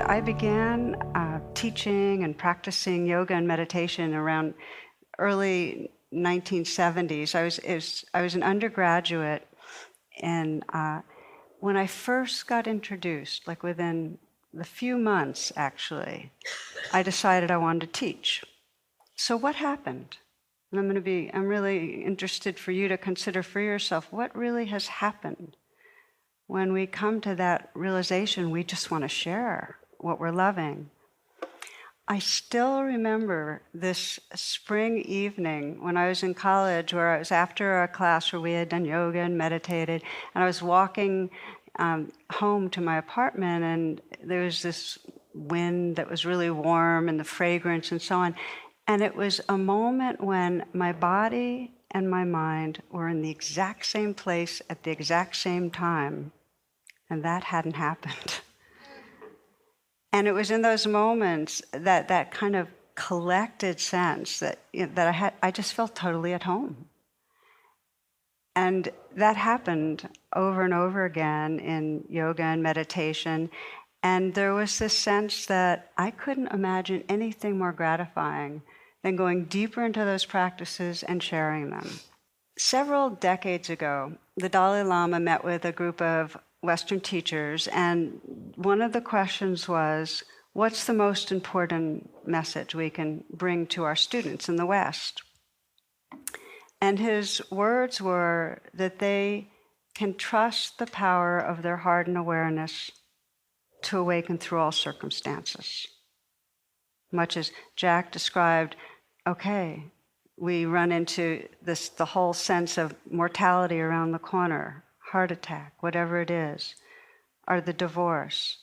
I began teaching and practicing yoga and meditation around early 1970s. I was an undergraduate, and when I first got introduced, like within the few months actually, I decided I wanted to teach. So what happened? And I'm really interested for you to consider for yourself, what really has happened when we come to that realization we just want to share what we're loving. I still remember this spring evening when I was in college, where I was after a class where we had done yoga and meditated, and I was walking home to my apartment, and there was this wind that was really warm and the fragrance and so on. And it was a moment when my body and my mind were in the exact same place at the exact same time, and that hadn't happened. And it was in those moments that kind of collected sense that I just felt totally at home. And that happened over and over again in yoga and meditation. And there was this sense that I couldn't imagine anything more gratifying than going deeper into those practices and sharing them. Several decades ago, the Dalai Lama met with a group of Western teachers, and one of the questions was, what's the most important message we can bring to our students in the West? And his words were that they can trust the power of their heart and awareness to awaken through all circumstances. Much as Jack described, okay, we run into the whole sense of mortality around the corner, heart attack, whatever it is, or the divorce,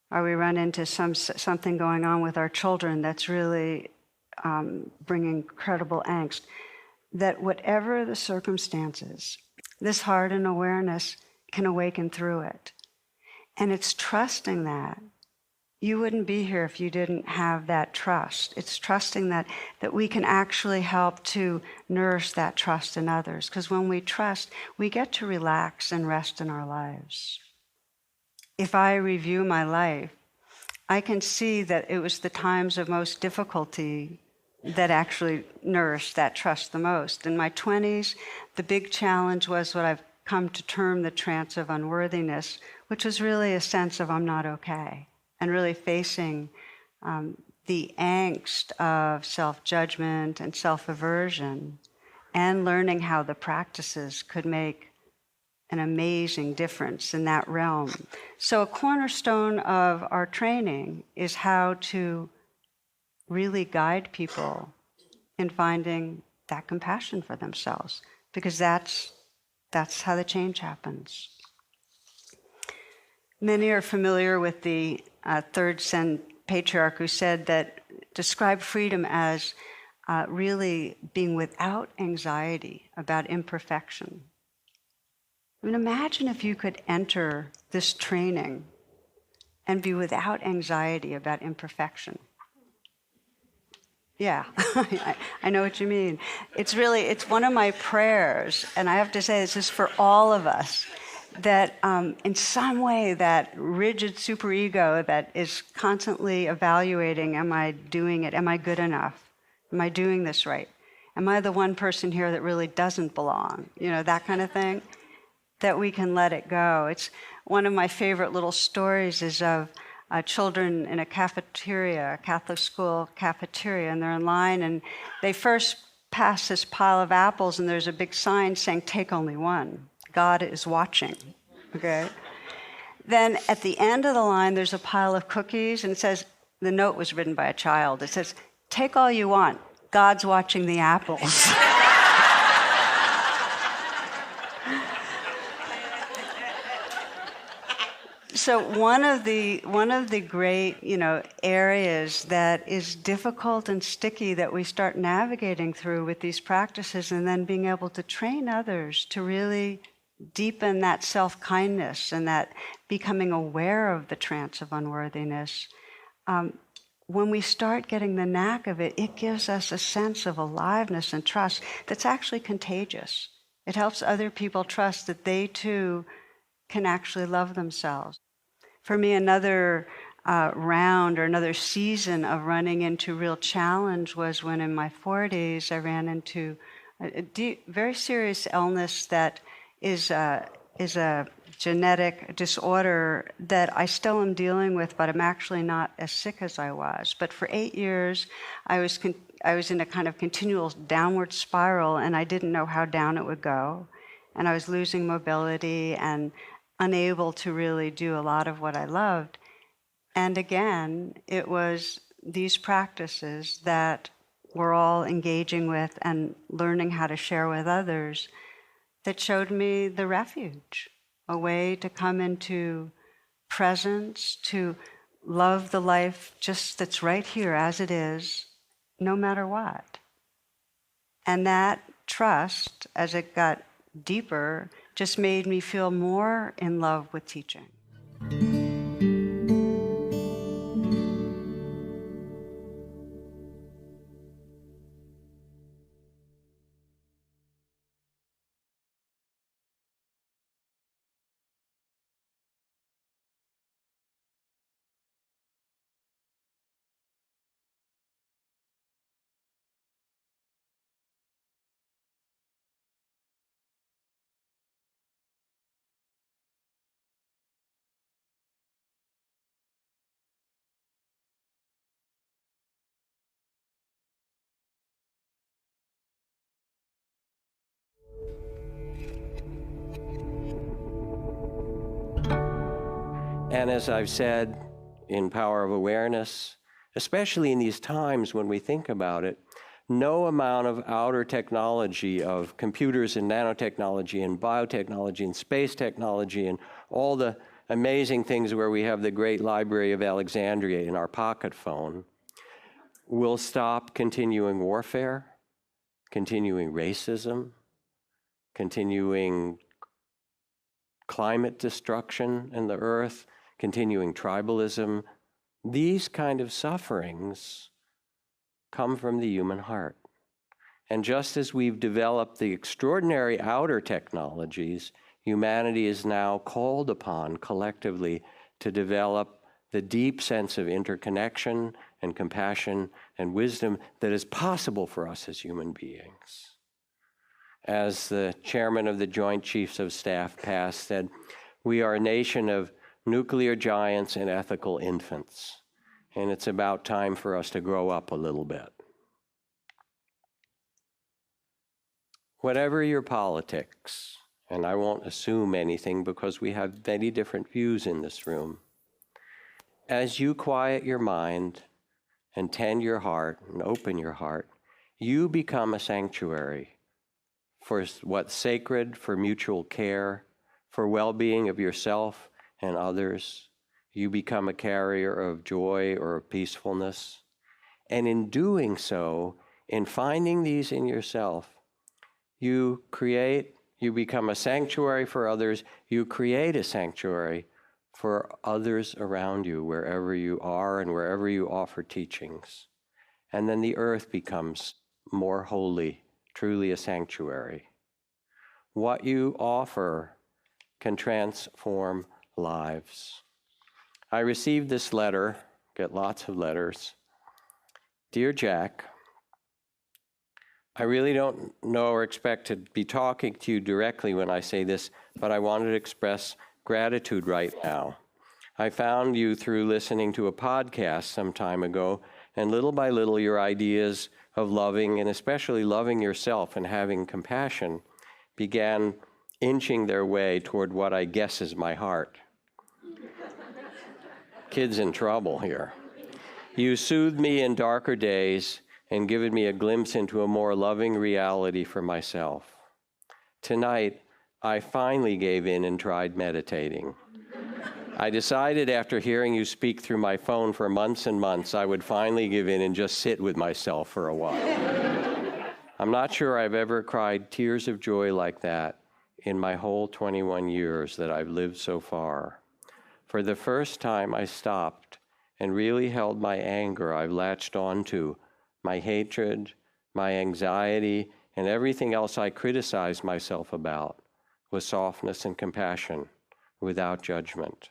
or we run into something going on with our children that's really bringing incredible angst, that whatever the circumstances, this heart and awareness can awaken through it. And it's trusting that. You wouldn't be here if you didn't have that trust. It's trusting that we can actually help to nourish that trust in others. Because when we trust, we get to relax and rest in our lives. If I review my life, I can see that it was the times of most difficulty that actually nourished that trust the most. In my 20s, the big challenge was what I've come to term the trance of unworthiness, which was really a sense of I'm not okay. And really facing the angst of self-judgment and self-aversion, and learning how the practices could make an amazing difference in that realm. So a cornerstone of our training is how to really guide people in finding that compassion for themselves, because that's how the change happens. Many are familiar with the third Zen patriarch who described freedom as really being without anxiety about imperfection. I mean, imagine if you could enter this training and be without anxiety about imperfection. Yeah, I know what you mean. It's one of my prayers, and I have to say this is for all of us, that in some way that rigid superego that is constantly evaluating, am I doing it? Am I good enough? Am I doing this right? Am I the one person here that really doesn't belong? That kind of thing, that we can let it go. It's one of my favorite little stories is of children in a cafeteria, a Catholic school cafeteria, and they're in line, and they first pass this pile of apples, and there's a big sign saying, "Take only one. God is watching," okay? Then at the end of the line, there's a pile of cookies, and it says, the note was written by a child. It says, "Take all you want. God's watching the apples." So one of the great, areas that is difficult and sticky that we start navigating through with these practices, and then being able to train others to really deepen that self-kindness and that becoming aware of the trance of unworthiness. When we start getting the knack of it, it gives us a sense of aliveness and trust that's actually contagious. It helps other people trust that they too can actually love themselves. For me, another round or another season of running into real challenge was when in my 40s I ran into a very serious illness that is a genetic disorder that I still am dealing with, but I'm actually not as sick as I was. But for 8 years, I was in a kind of continual downward spiral, and I didn't know how down it would go. And I was losing mobility and unable to really do a lot of what I loved. And again, it was these practices that we're all engaging with and learning how to share with others that showed me the refuge, a way to come into presence, to love the life just that's right here as it is, no matter what. And that trust, as it got deeper, just made me feel more in love with teaching. And as I've said in Power of Awareness, especially in these times when we think about it, no amount of outer technology, of computers and nanotechnology and biotechnology and space technology and all the amazing things where we have the great Library of Alexandria in our pocket phone, will stop continuing warfare, continuing racism, continuing climate destruction in the earth, continuing tribalism. These kind of sufferings come from the human heart. And just as we've developed the extraordinary outer technologies, humanity is now called upon collectively to develop the deep sense of interconnection and compassion and wisdom that is possible for us as human beings. As the chairman of the Joint Chiefs of Staff Past said, we are a nation of nuclear giants and ethical infants, and it's about time for us to grow up a little bit. Whatever your politics, and I won't assume anything because we have many different views in this room, as you quiet your mind and tend your heart and open your heart, you become a sanctuary for what's sacred, for mutual care, for well-being of yourself and others. You become a carrier of joy or of peacefulness. And in doing so, in finding these in yourself, you become a sanctuary for others, you create a sanctuary for others around you, wherever you are and wherever you offer teachings. And then the earth becomes more holy, truly a sanctuary. What you offer can transform lives. I received this letter, get lots of letters. Dear Jack, I really don't know or expect to be talking to you directly when I say this, but I wanted to express gratitude right now. I found you through listening to a podcast some time ago, and little by little your ideas of loving, and especially loving yourself and having compassion, began inching their way toward what I guess is my heart. Kid's in trouble here. You soothed me in darker days and given me a glimpse into a more loving reality for myself. Tonight, I finally gave in and tried meditating. I decided after hearing you speak through my phone for months and months, I would finally give in and just sit with myself for a while. I'm not sure I've ever cried tears of joy like that in my whole 21 years that I've lived so far. For the first time, I stopped and really held my anger I've latched onto, my hatred, my anxiety, and everything else I criticized myself about, with softness and compassion, without judgment.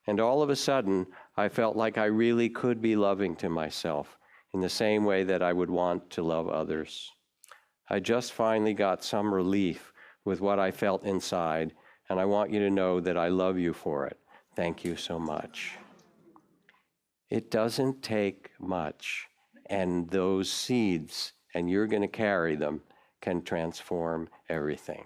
And all of a sudden, I felt like I really could be loving to myself in the same way that I would want to love others. I just finally got some relief with what I felt inside, and I want you to know that I love you for it. Thank you so much. It doesn't take much, and those seeds, and you're going to carry them, can transform everything.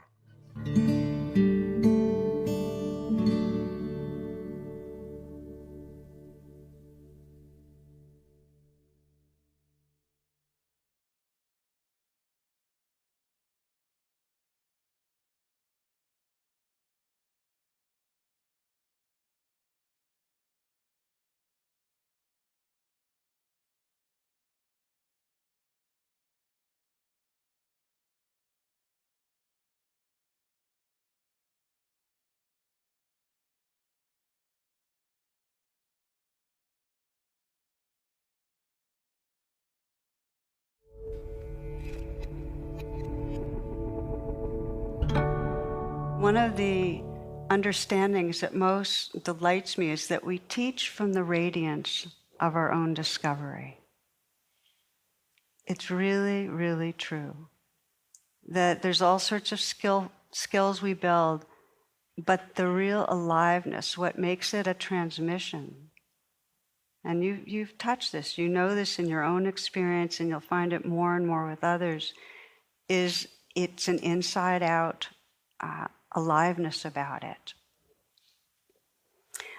One of the understandings that most delights me is that we teach from the radiance of our own discovery. It's really, really true that there's all sorts of skills we build, but the real aliveness, what makes it a transmission, and you've touched this, you know this in your own experience, and you'll find it more and more with others, is it's an inside-out aliveness about it.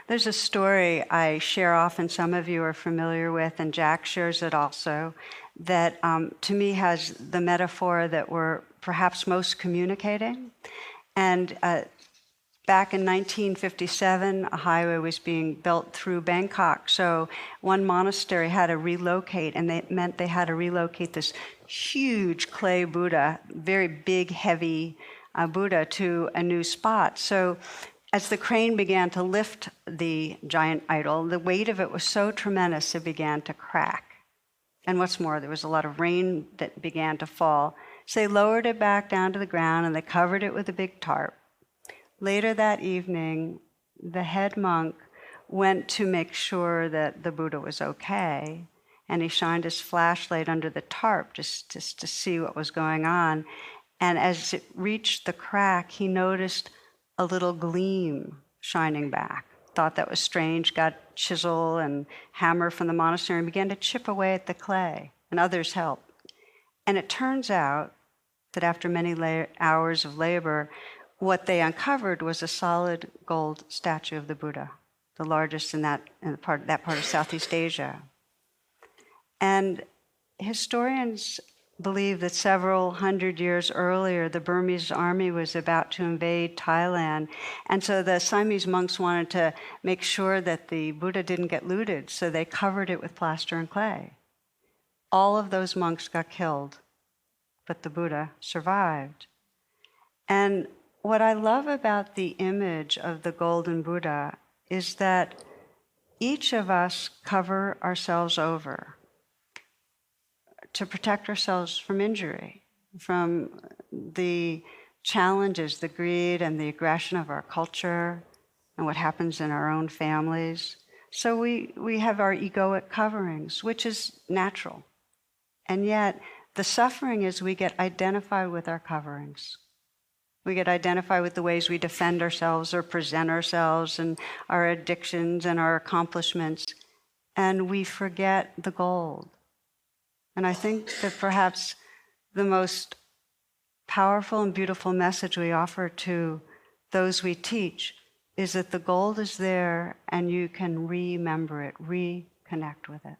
There's a story I share often, some of you are familiar with, and Jack shares it also, that to me has the metaphor that we're perhaps most communicating. And back in 1957, a highway was being built through Bangkok. So one monastery had to relocate, and it meant they had to relocate this huge clay Buddha, very big, heavy Buddha, to a new spot. So as the crane began to lift the giant idol, the weight of it was so tremendous it began to crack. And what's more, there was a lot of rain that began to fall. So they lowered it back down to the ground and they covered it with a big tarp. Later that evening, the head monk went to make sure that the Buddha was okay, and he shined his flashlight under the tarp just to see what was going on. And as it reached the crack, he noticed a little gleam shining back. Thought that was strange, got chisel and hammer from the monastery and began to chip away at the clay, and others helped. And it turns out that after many hours of labor, what they uncovered was a solid gold statue of the Buddha, the largest in that part of Southeast Asia. And historians believe that several hundred years earlier, the Burmese army was about to invade Thailand. And so the Siamese monks wanted to make sure that the Buddha didn't get looted, so they covered it with plaster and clay. All of those monks got killed, but the Buddha survived. And what I love about the image of the golden Buddha is that each of us cover ourselves over to protect ourselves from injury, from the challenges, the greed and the aggression of our culture and what happens in our own families. So we have our egoic coverings, which is natural. And yet the suffering is we get identified with our coverings. We get identified with the ways we defend ourselves or present ourselves and our addictions and our accomplishments, and we forget the gold. And I think that perhaps the most powerful and beautiful message we offer to those we teach is that the gold is there and you can remember it, reconnect with it.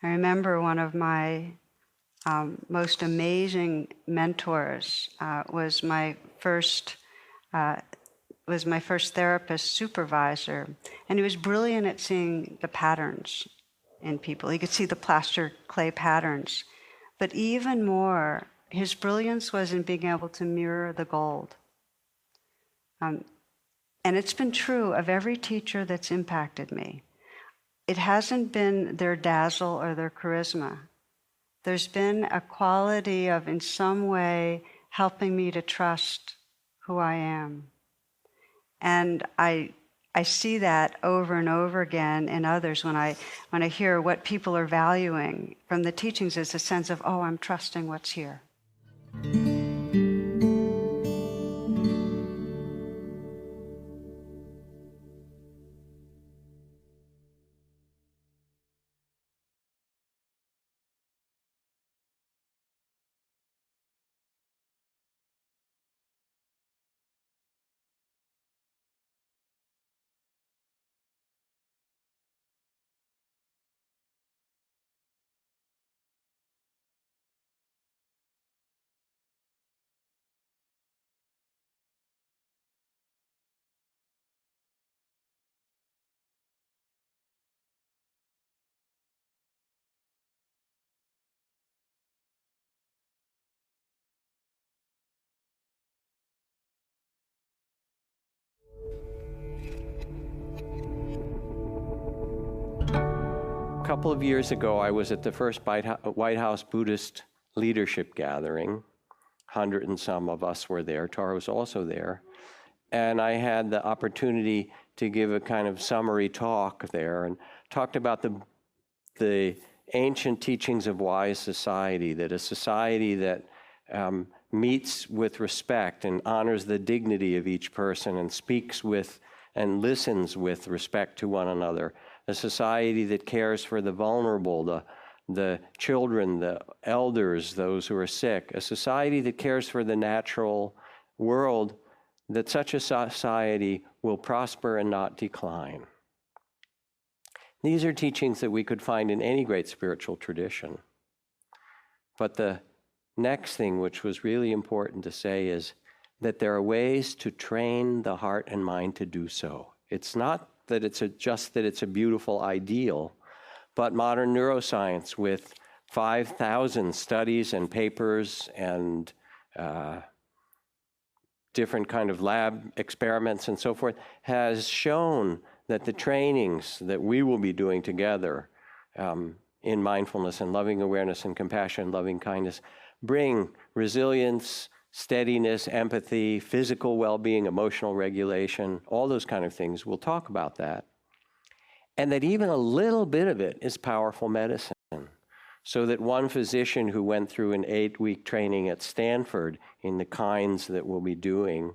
I remember one of my most amazing mentors was my first therapist supervisor, and he was brilliant at seeing the patterns in people. He could see the plaster clay patterns, but even more, his brilliance was in being able to mirror the gold. And it's been true of every teacher that's impacted me. It hasn't been their dazzle or their charisma. There's been a quality of, in some way, helping me to trust who I am. And I see that over and over again in others when I hear what people are valuing from the teachings is a sense of, oh, I'm trusting what's here. A couple of years ago, I was at the first White House Buddhist leadership gathering. 100 and some of us were there. Tara was also there. And I had the opportunity to give a kind of summary talk there and talked about the ancient teachings of wise society, that a society that meets with respect and honors the dignity of each person and speaks with and listens with respect to one another, a society that cares for the vulnerable, the children, the elders, those who are sick, a society that cares for the natural world, that such a society will prosper and not decline. These are teachings that we could find in any great spiritual tradition. But the next thing, which was really important to say, is that there are ways to train the heart and mind to do so. It's not that it's just that it's a beautiful ideal, but modern neuroscience with 5,000 studies and papers and different kind of lab experiments and so forth has shown that the trainings that we will be doing together in mindfulness and loving awareness and compassion, loving kindness, bring resilience, steadiness, empathy, physical well-being, emotional regulation, all those kind of things. We'll talk about that. And that even a little bit of it is powerful medicine. So that one physician who went through an 8-week training at Stanford in the kinds that we'll be doing,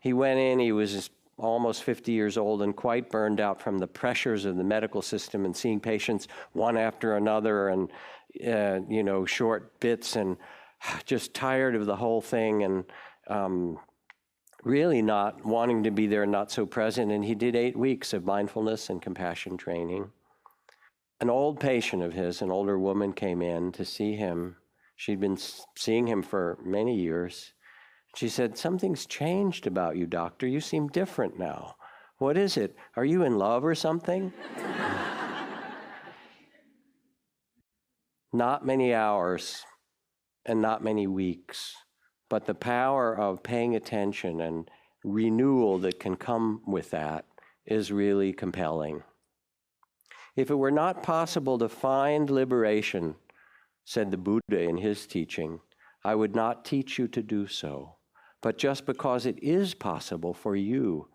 he went in, he was almost 50 years old and quite burned out from the pressures of the medical system and seeing patients one after another and, short bits and just tired of the whole thing and really not wanting to be there, not so present. And he did 8 weeks of mindfulness and compassion training. An old patient of his, an older woman, came in to see him. She'd been seeing him for many years. She said, "Something's changed about you, doctor. You seem different now. What is it? Are you in love or something?" Not many hours and not many weeks, but the power of paying attention and renewal that can come with that is really compelling. If it were not possible to find liberation, said the Buddha in his teaching, I would not teach you to do so. But just because it is possible for you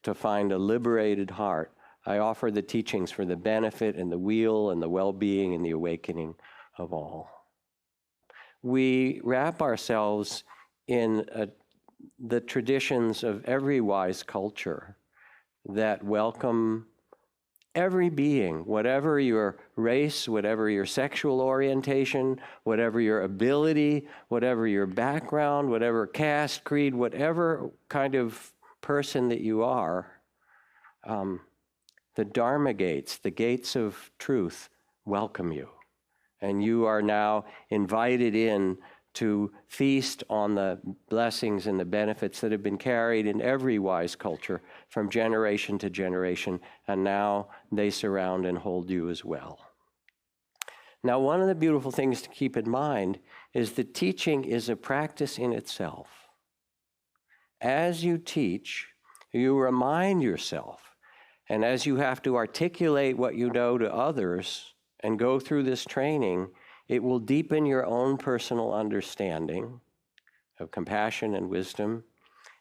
to find a liberated heart, I offer the teachings for the benefit and the weal and the well-being and the awakening of all. We wrap ourselves in the traditions of every wise culture that welcome every being, whatever your race, whatever your sexual orientation, whatever your ability, whatever your background, whatever caste, creed, whatever kind of person that you are, the Dharma gates, the gates of truth, welcome you. And you are now invited in to feast on the blessings and the benefits that have been carried in every wise culture from generation to generation, and now they surround and hold you as well. Now, one of the beautiful things to keep in mind is that teaching is a practice in itself. As you teach, you remind yourself, and as you have to articulate what you know to others and go through this training, it will deepen your own personal understanding of compassion and wisdom.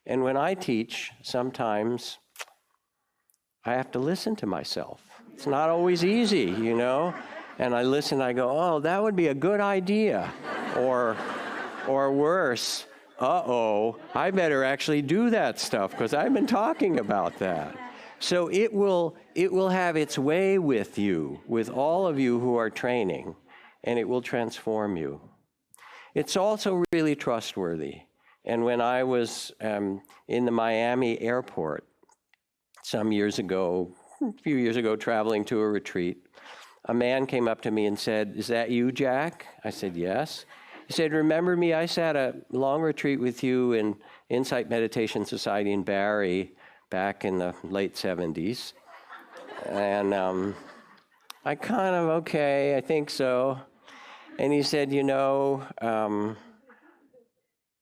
And when I teach, sometimes I have to listen to myself. It's not always easy, you know? And I listen, I go, oh, that would be a good idea. Or worse, uh-oh, I better actually do that stuff because I've been talking about that. So it will have its way with you, with all of you who are training, and it will transform you. It's also really trustworthy. And when I was in the Miami airport some years ago, a few years ago, traveling to a retreat, a man came up to me and said, "Is that you, Jack?" I said, "Yes." He said, "Remember me? I sat a long retreat with you in Insight Meditation Society in Barrie back in the late 70s. And I kind of, okay, I think so." And he said, "You know,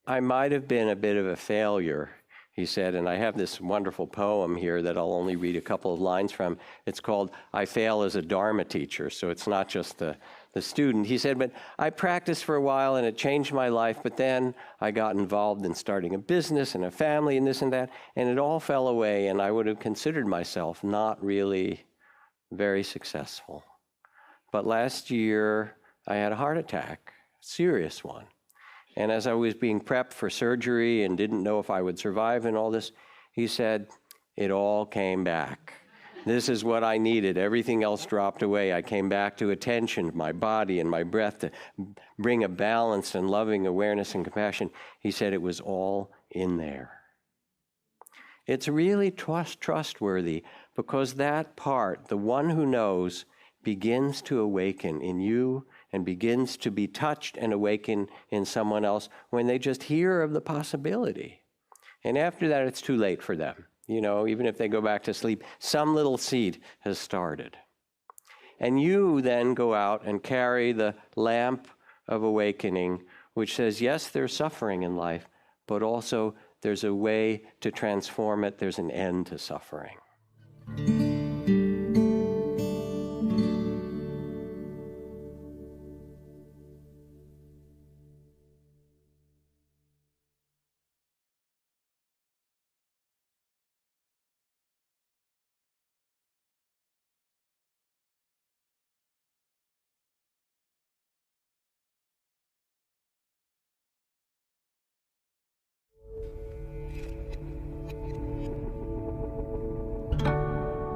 I might have been a bit of a failure," he said, and I have this wonderful poem here that I'll only read a couple of lines from. It's called "I Fail as a Dharma Teacher," so it's not just the student. He said, "But I practiced for a while and it changed my life, but then I got involved in starting a business and a family and this and that, and it all fell away, and I would have considered myself not really very successful. But last year, I had a heart attack, a serious one. And as I was being prepped for surgery and didn't know if I would survive and all this, he said, it all came back. This is what I needed. Everything else dropped away. I came back to attention, my body and my breath, to bring a balance and loving awareness and compassion." He said it was all in there. It's really trustworthy because that part, the one who knows, begins to awaken in you and begins to be touched and awaken in someone else when they just hear of the possibility. And after that, it's too late for them. You know, even if they go back to sleep, some little seed has started. And you then go out and carry the lamp of awakening, which says, yes, there's suffering in life, but also there's a way to transform it. There's an end to suffering.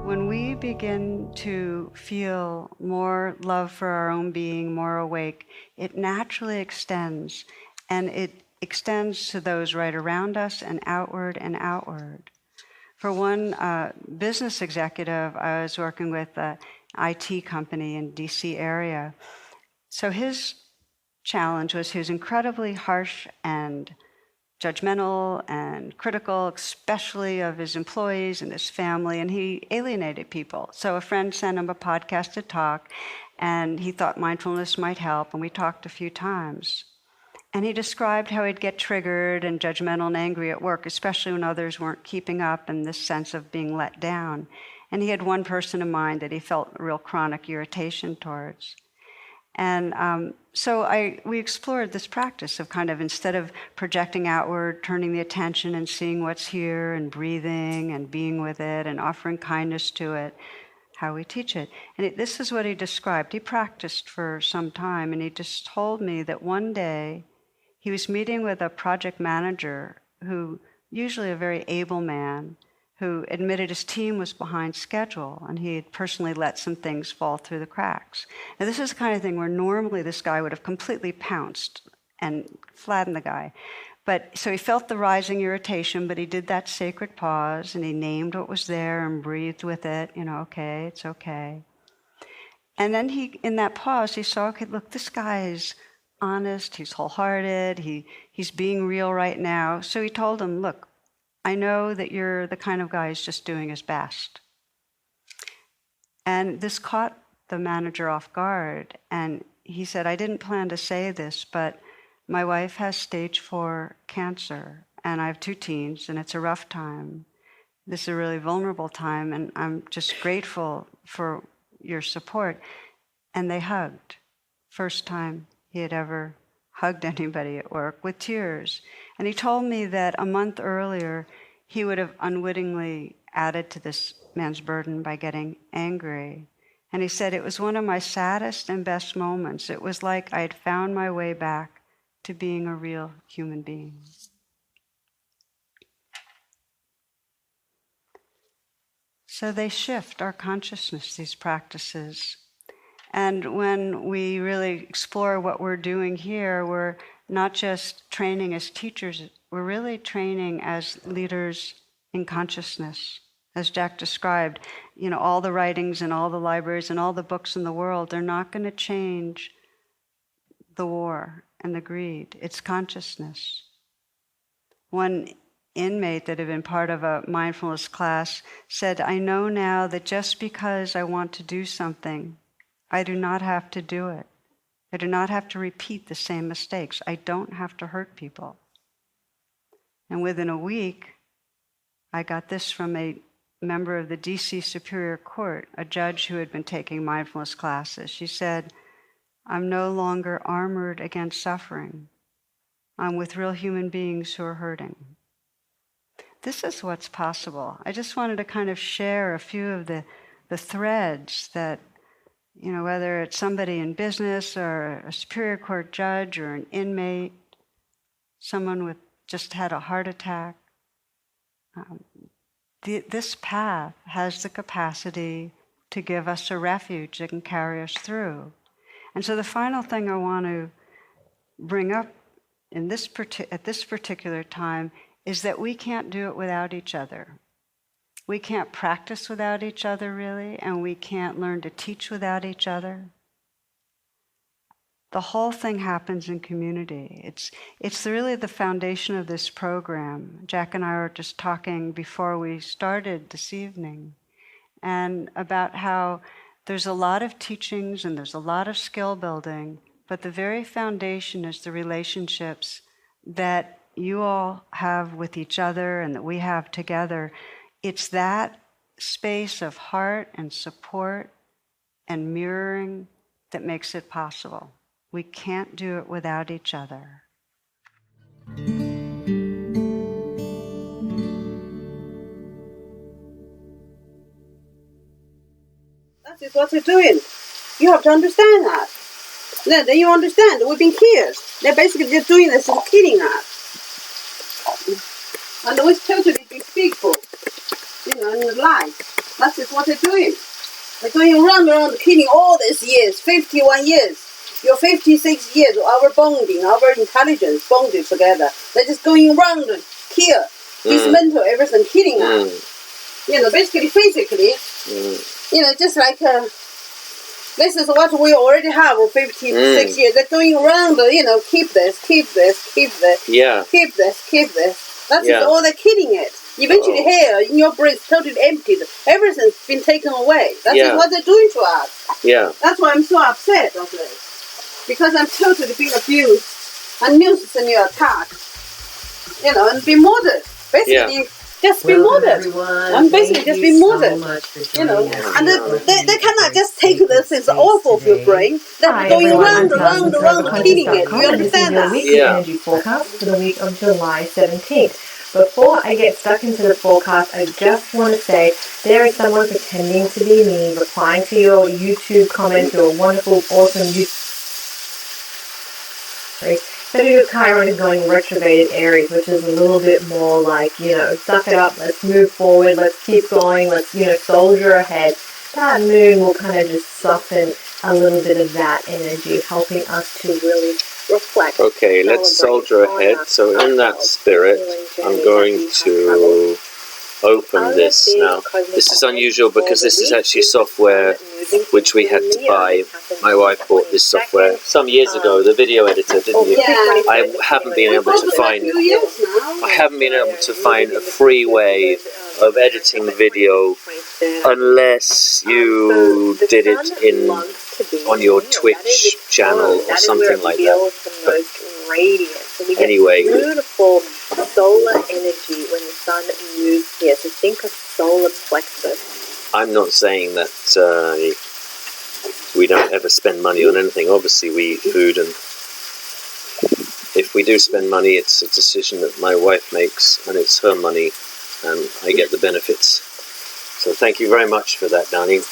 When we begin to feel more love for our own being, more awake, it naturally extends, and it extends to those right around us and outward and outward. For one business executive, I was working with an IT company in DC area. So his challenge was he was incredibly harsh and judgmental and critical, especially of his employees and his family, and he alienated people. So a friend sent him a podcast to talk, and he thought mindfulness might help, and we talked a few times. And he described how he'd get triggered and judgmental and angry at work, especially when others weren't keeping up, and this sense of being let down. And he had one person in mind that he felt real chronic irritation towards. And so we explored this practice of kind of, instead of projecting outward, turning the attention and seeing what's here and breathing and being with it and offering kindness to it, how we teach it. And this is what he described. He practiced for some time, and he just told me that one day he was meeting with a project manager who, usually a very able man, who admitted his team was behind schedule, and he had personally let some things fall through the cracks. Now, this is the kind of thing where normally this guy would have completely pounced and flattened the guy. But so he felt the rising irritation, but he did that sacred pause, and he named what was there and breathed with it, okay, it's okay. And then in that pause, he saw, okay, look, this guy is honest, he's wholehearted, he's being real right now. So he told him, look, I know that you're the kind of guy who's just doing his best. And this caught the manager off guard. And he said, I didn't plan to say this, but my wife has stage 4 cancer, and I have 2 teens, and it's a rough time. This is a really vulnerable time, and I'm just grateful for your support. And they hugged. First time he had ever hugged anybody at work with tears. And he told me that a month earlier, he would have unwittingly added to this man's burden by getting angry. And he said, it was one of my saddest and best moments. It was like I had found my way back to being a real human being. So they shift our consciousness, these practices. And when we really explore what we're doing here, we're not just training as teachers, we're really training as leaders in consciousness. As Jack described, all the writings and all the libraries and all the books in the world, they're not going to change the war and the greed. It's consciousness. One inmate that had been part of a mindfulness class said, I know now that just because I want to do something, I do not have to do it. I do not have to repeat the same mistakes. I don't have to hurt people. And within a week, I got this from a member of the DC Superior Court, a judge who had been taking mindfulness classes. She said, I'm no longer armored against suffering. I'm with real human beings who are hurting. This is what's possible. I just wanted to kind of share a few of the threads that, whether it's somebody in business or a Superior Court judge or an inmate, someone with just had a heart attack, this path has the capacity to give us a refuge that can carry us through. And so the final thing I want to bring up at this particular time is that we can't do it without each other. We can't practice without each other, really, and we can't learn to teach without each other. The whole thing happens in community. It's really the foundation of this program. Jack and I were just talking before we started this evening, and about how there's a lot of teachings and there's a lot of skill building, but the very foundation is the relationships that you all have with each other and that we have together. It's that space of heart and support and mirroring that makes it possible. We can't do it without each other. That is what they're doing. You have to understand that. Then you understand that we've been killed. They're basically just doing this and killing us. And always totally despicable. And the lies. That is what they're doing. They're going around killing all these years, 51 years. Your 56 years, our bonding, our intelligence bonded together. They're just going around and kill, dismantle everything, killing us. Basically, physically, just like, this is what we already have for 56 years. They're going around, keep this, keep this, keep this, keep this, keep this. That's all they're killing it. Eventually here, in your brain, it's totally emptied. Everything's been taken away. That's what they're doing to us. That's why I'm so upset of this. Because I'm totally being abused and nuisance attack. And be murdered. Basically, just be murdered. And basically just be murdered. And they cannot just take this as off of your brain. They're going around, killing it. You understand that? Weekly energy forecast for the week of July 17th. Before I get stuck into the forecast, I just want to say there is someone pretending to be me, replying to your YouTube comments, your wonderful, awesome YouTube. So Chiron is going retrograde Aries, which is a little bit more like, suck it up, let's move forward, let's keep going, let's, soldier ahead. That moon will kind of just soften a little bit of that energy, helping us to really reflect. Okay, let's soldier ahead. So in that spirit, I'm going to open this now. This is unusual because this is actually software which we had to buy. My wife bought this software some years ago, the video editor, didn't you? I haven't been able to find a free way of editing video unless you did it on your Twitch channel or something like that. But anyway, beautiful solar energy when the sun moves here. So think of solar plexus. I'm not saying that we don't ever spend money on anything. Obviously, we eat food and we do spend money, it's a decision that my wife makes, and it's her money, and I get the benefits. So thank you very much for that, darling.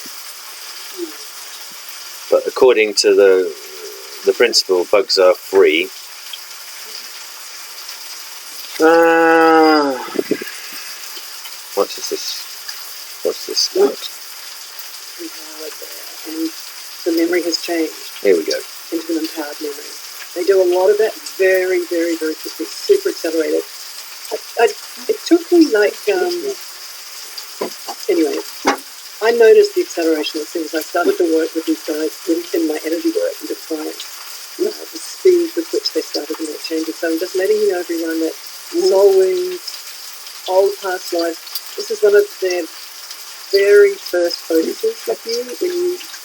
But according to the principle, bugs are free. What is this? What's this about? And the memory has changed Here we go. into an empowered memory. They do a lot of that very, very, very quickly, super accelerated. It took me like, anyway, I noticed the acceleration as soon as I started to work with these guys in my energy work and with clients. The speed with which they started to make changes. So I'm just letting you know, everyone, that soul wounds, old past lives, this is one of their very first focuses with you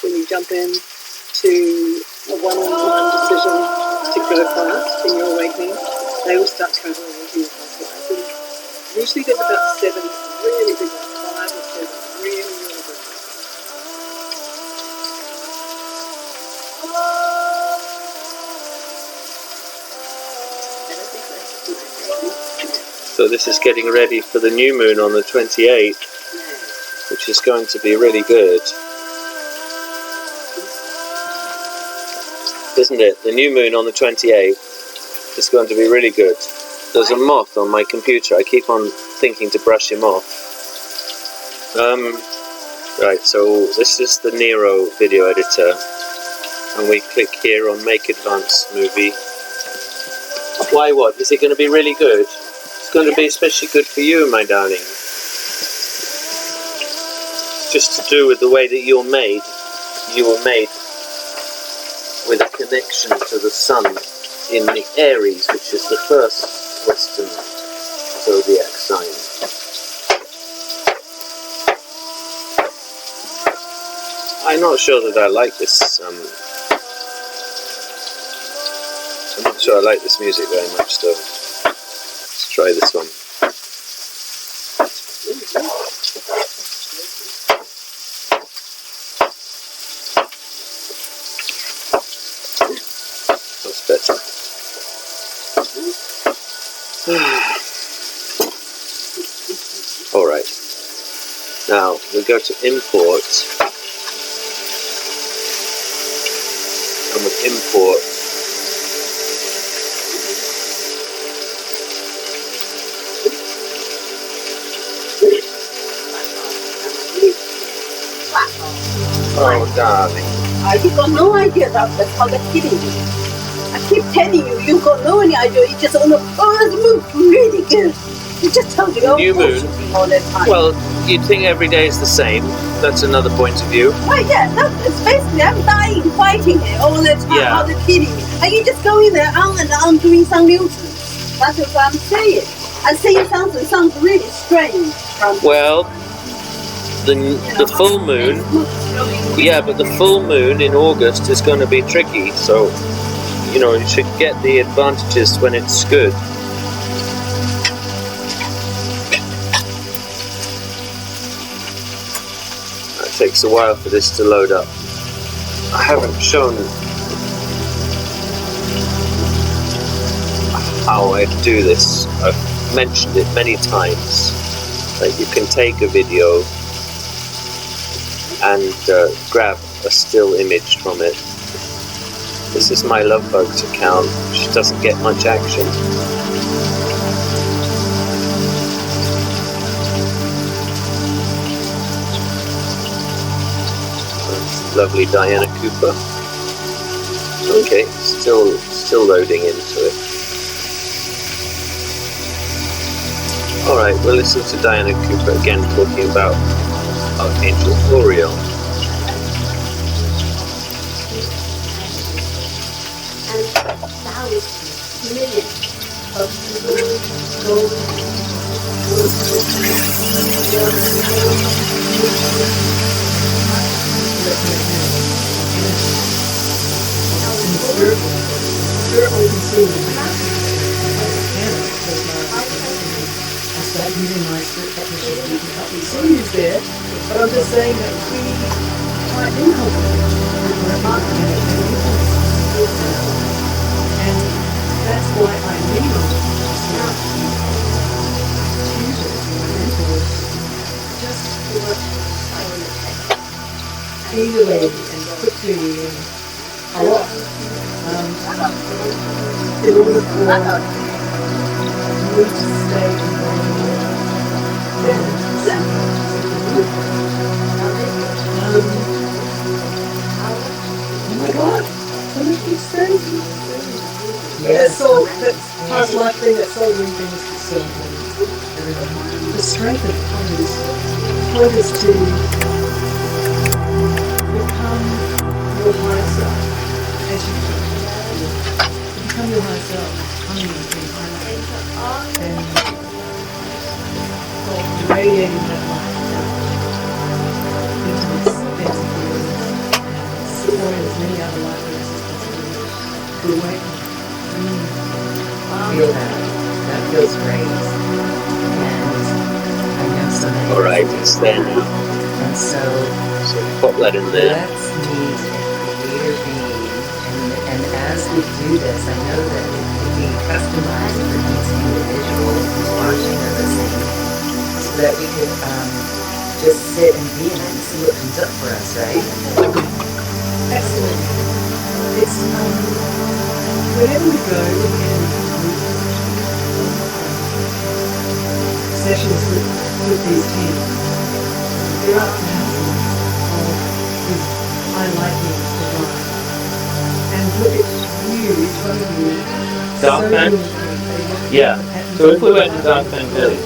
when you jump in to a one-on-one decision to go fast in your awakening. They will start traveling into your past lives. And usually there's about 7 really big ones, 5 or 7 really, really big ones. So this is getting ready for the new moon on the 28th, which is going to be really good. Isn't it? The new moon on the 28th is going to be really good. There's a moth on my computer. I keep on thinking to brush him off. Right, so this is the Nero video editor. And we click here on Make Advanced Movie. Why what? Is it going to be really good? It's going to be especially good for you, my darling. Just to do with the way that you're made. You were made with a connection to the sun in the Aries, which is the first Western zodiac sign. I'm not sure that I like this. I'm not sure I like this music very much, though. Let's try this one. That's better. Alright. Now, we go to import. And with import, oh, darling. You got no idea that's how they're kidding you. I keep telling you, you got no idea. You just don't know, oh, this moon's really good. You just told you, New moon. all the time. Well, you'd think every day is the same. That's another point of view. Well, yeah, it's basically I'm dying, fighting it all the time, Yeah. all the kidding me. And you just go in there on and on doing some nuisance. That's what I'm saying. I'm saying something sounds really strange. Well, the full moon, yeah, but the full moon in August is going to be tricky. So, you know, you should get the advantages when it's good. It takes a while for this to load up. I haven't shown how I do this. I've mentioned it many times. That you can take a video and grab a still image from it. This is my Lovebug's account, which doesn't get much action. Lovely Diana Cooper. Okay, still loading into it. Alright, we'll listen to Diana Cooper again talking about Archangel Oriel. But I'm just saying that we might inculcate and that's why I easily and quickly and a lot. In order for me to stay in oh my God, what did you say? That's all, that's past life thing, that's all we things that's so important. The strength of point is to become your higher self as you go. Become your higher self, and radiating that light into this entity and supporting as many other life forces as possible to awaken. Feel that. That feels great. And I know so many. All right, it's there now. And so pop that in there. let's meet a creator being. And as we do this, I know that it will be customized for each individual who's watching or listening, so that we could just sit and be in it and see what comes up for us, right? Excellent. It's whenever we go in sessions with these teams, there are thousands of these highlighting design. And look at you, each one of you. Dark so Band? unique. Yeah. So if we went to Dark Band Village,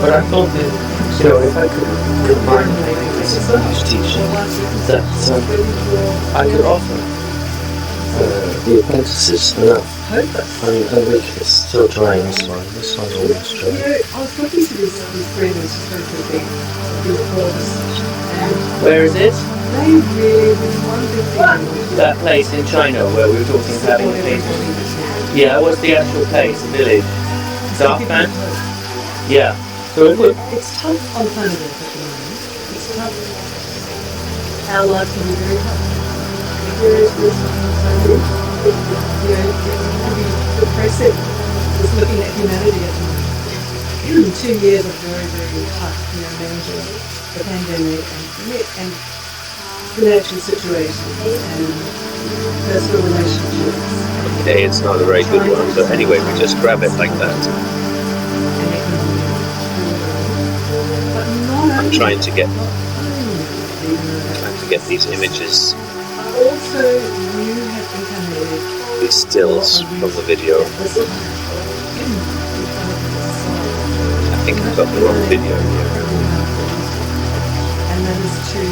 but I thought that, if I could combine so much teaching that I could offer the apprentices enough. And it's still drying this one. This one's almost dry. I was talking to this friend who's just going to be before this, and Where is it? they really, this one big thing. That place in China where we were talking about having people. Yeah, what's the actual place, the village? Dark Band? Yeah. So It's tough on planet Earth at the moment. It's tough. Our lives can be very tough. There is this it can be depressive. Just looking at humanity at the moment. 2 years of very, very tough, managing the pandemic and financial situations and personal relationships. okay, it's not a very good one, but anyway, we just grab it like that. I'm trying to get these images, Also, you have incarnated these stills from the video. I think I've got the wrong video here. And that is to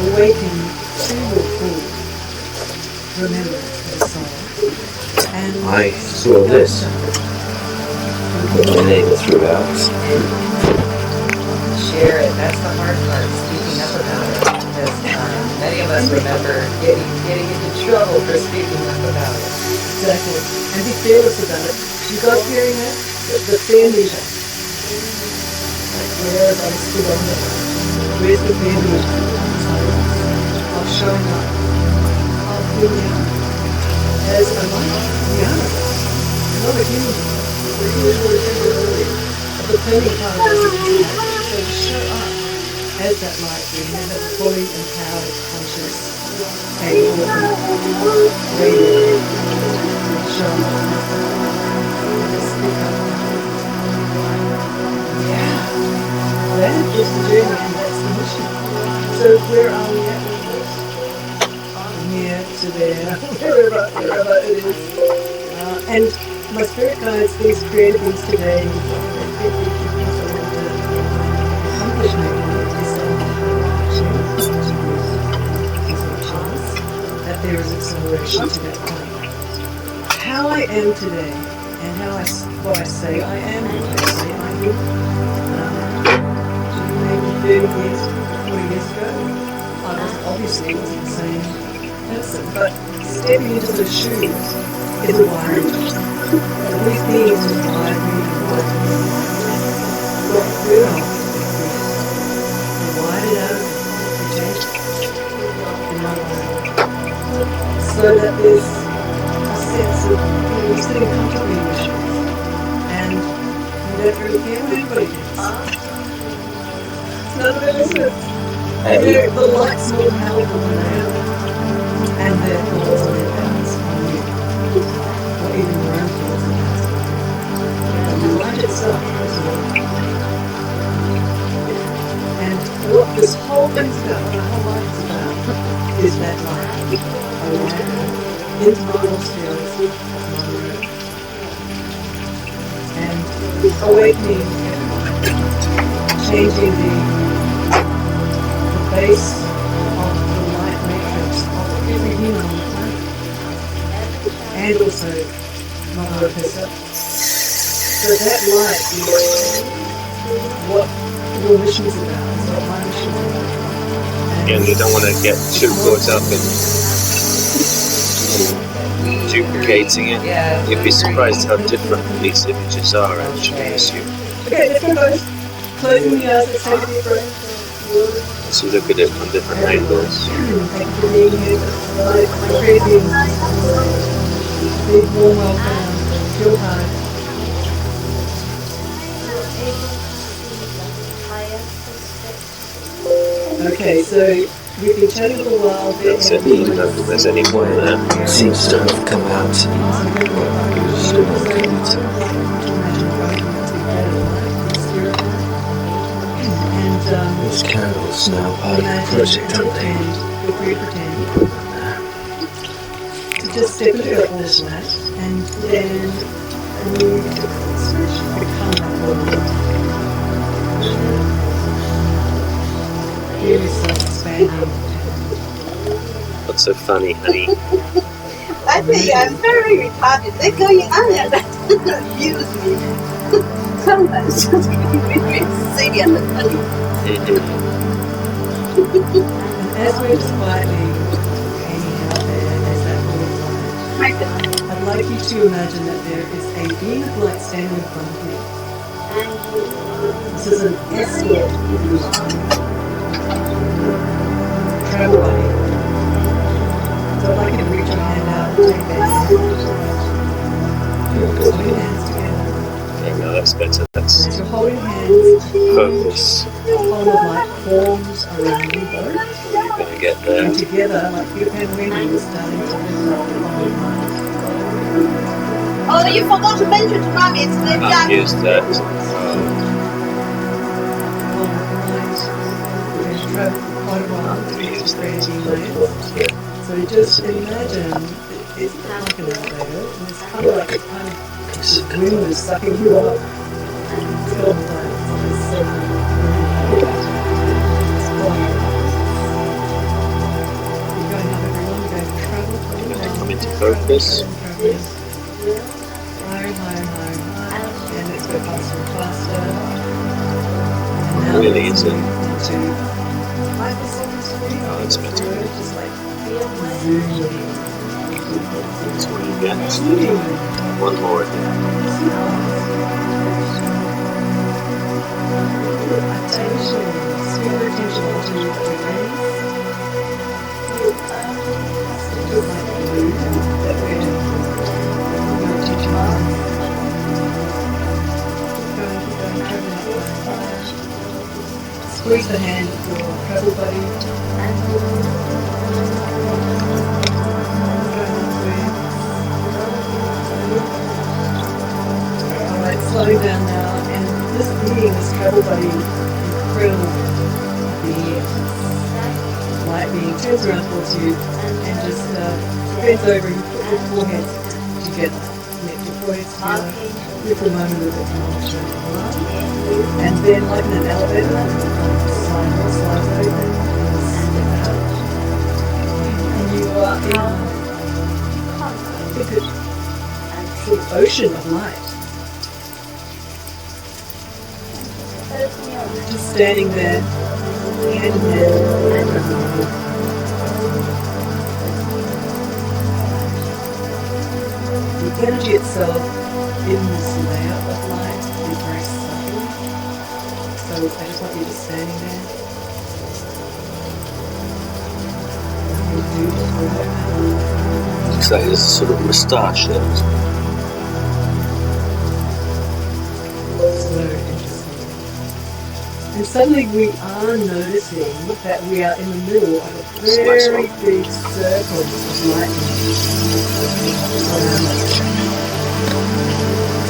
awaken to your full remembrance of the soul. And I saw this. My neighbour threw out. Share it. That's the hard part, speaking up about it. Because many of us remember getting into trouble for speaking up about it. exactly. And be fearless about it. You guys hearing that? The fear meter. Like whereas I'm still on it. Where's the fear meter? Of showing up. Of who we are. As a light. We are. We're not a human. We're here for a temporary. The turning part of us is so to show up as that light being, as a fully empowered, conscious, capable, ready to show up. To speak up. Yeah. That is the journey and that's the mission. So where are we at? From here to there, wherever it is. And my spirit guides, these creative things today, that there is acceleration to that point. How I am today, and what I say I am, what I say I do. Maybe 30 years, 40 years ago, I obviously wasn't the same person, but stepping into the shoes is a wiring. These beings are wired, got rid of wired it out and changed in my life. So that there's a sense of you're sitting comfortably in your shoes and you don't really care what anybody thinks. None of it is it. And the light's more powerful than they are. And their thoughts on their balance on you. Or even your own thoughts on balance. But the light itself is not. And what this whole thing's about, what the whole life is about, is that light. Internal spheres of Mother Earth. And awakening, changing the base of the light matrix of every human on the planet. And also Mother Earth herself. So that light is what your mission is about, is what my mission is about. And you don't want to get too caught up in duplicating it. Yeah. You'd be surprised how different these images are actually as you Okay, let's go guys. Closing the eyes, let's take a deep breath. as you look at it from different angles. Thank you for being here. My great being. Big warm welcome. Feel high. Okay, so we've been chatting for a while. That's it. I don't know if there's any more there. Seems to have come out. Those candles now part of the project, aren't they? To just step into your own light and then you switch become that world. Feel yourself expanding. What's so funny, honey? I think I'm very retarded. They're going on and that abuse me. Sometimes just really silly and funny. And as we're just quietly hanging out there as that little light, I'd like you to imagine that there is a being of light standing in front of me. This is an escort travel buddy. So I'd like you to reach your hand out and take that hand. Put your hands together. Okay, no, that's better. That's As you're holding hands, focus. a column of light forms around you both. You're going to get there. And together, like Peter Pan Winnie was starting to lift up the column of light. Oh, you forgot to mention to Mommy it's the I've used that. So just imagine it's like an elevator, and it's kind of like a kind of wind is sucking you up. It's got like this You're going up everyone, you're going to travel. Come into focus. Higher, higher, higher, higher, and let's go faster and faster. Really, is it? Oh, it's better. Just like zooming. That's what you get. One more again. Attention, sphere attention onto your face. Just like blue that we're going to teach us. Squeeze the hand of your travel buddy. Alright, slowing down now, and this being, this travel buddy, incredible being, light being, turns around towards you and just bends over and put your foreheads together. Connect your foreheads together. With the moment of it, and then, like in an elevator, slides open, step out, and you are in a big sort of ocean of light. Just standing there, hand in hand. The energy itself in this layer of light is very subtle. So I just want you to standing there. Looks like there's a sort of moustache there. So interesting. And suddenly we are noticing that we are in the middle of a very big circle of lightning around us.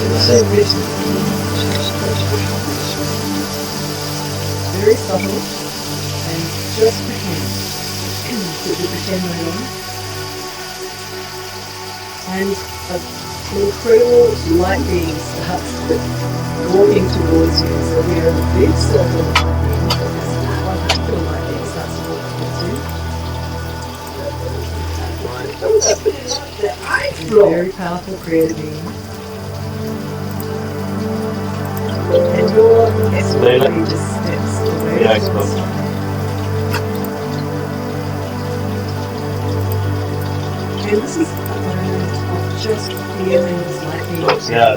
For the same reason. Very subtle and just pretend. Put the pretend mode on. And an incredible light being starts walking towards you. So we are in a big circle of lightning. One particular light being starts to walk towards you. It's a very powerful creative being. And your escort just steps away from the side. And this is a moment of just feeling this lightning. Yeah,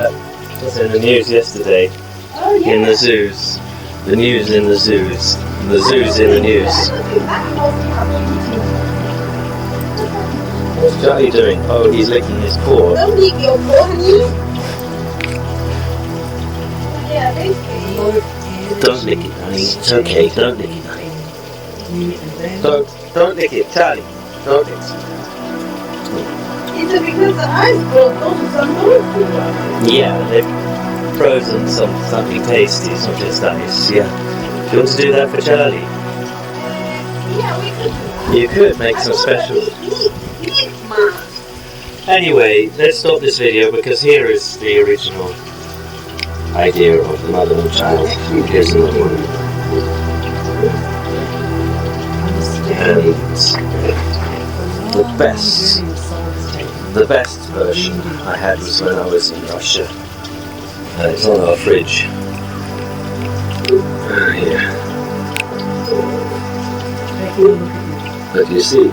that's in the news yesterday. Oh, yeah. In the zoos. The news in the zoos. The zoos in the news. What's Charlie doing? Oh, he's licking his paw. Don't lick your paw, honey. Yeah, thank you. Don't lick it, honey. It's okay. Don't lick it, honey. Don't lick it, Charlie. Don't lick it. Is it because the ice broke also some food? Yeah, they've frozen something tasty. It's not just ice. Yeah. Do you want to do that for Charlie? Yeah, we could. You could make some special. Lick, Mom. Anyway, let's stop this video because here is the original idea of the mother and child. Here's another one. And the best version I had was when I was in Russia. It's on our fridge. Here. But you see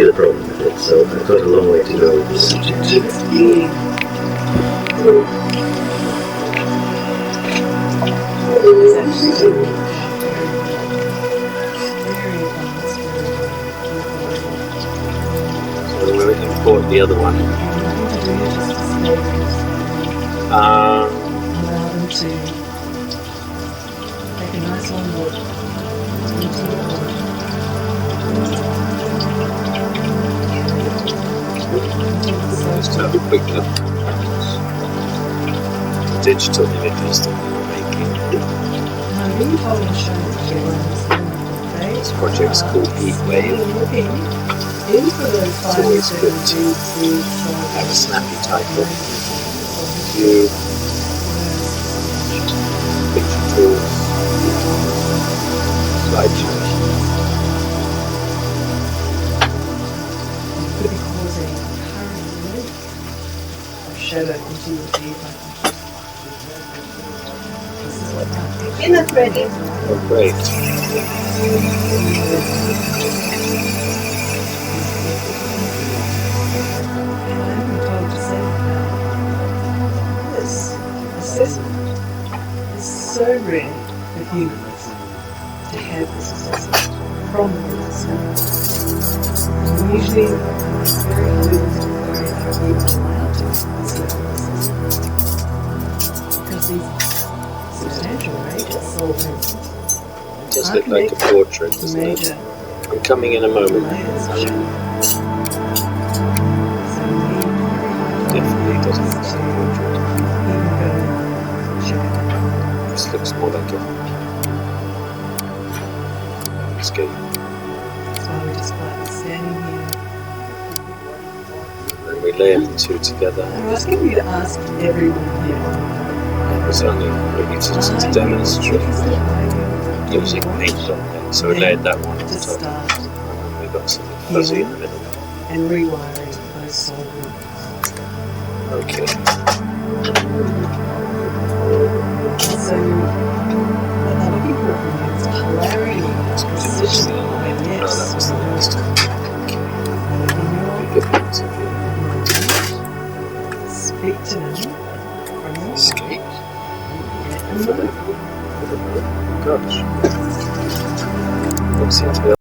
the problem with it, so I've got a long way to go with this subject. So we'll import the other one. Allow them to take a nice long walk into the water. Just have a quick look at the digital images that we were making. This project's called Heatwave. It's always good to have a snappy title. View, picture tools, slideshow. Could be causing current relief of shadow into your debug. This is what happens. Dinner's ready. Oh, great. This assessment is so rare for humans to have this assessment from the assessment. Usually, very few are even allowed to assess because these substantial rages solve It does look like a portrait, doesn't it? major I'm coming in a moment. layers of shadow. So we need Definitely doesn't look like a portrait. even go check it out. This looks more like a landscape. That's why we just like standing here. And we layer the two together. I'm asking you to ask everyone here. It was only really to demonstrate using paint on it. So we layered that one on To top. start We got something fuzzy in the middle. and rewiring those soul rooms. Okay. So what they're looking for from you is clarity, precision, and Oh, yes. that was the next one. Good ones, okay. Speak to them from your Escape. and Gosh. Don't seem to be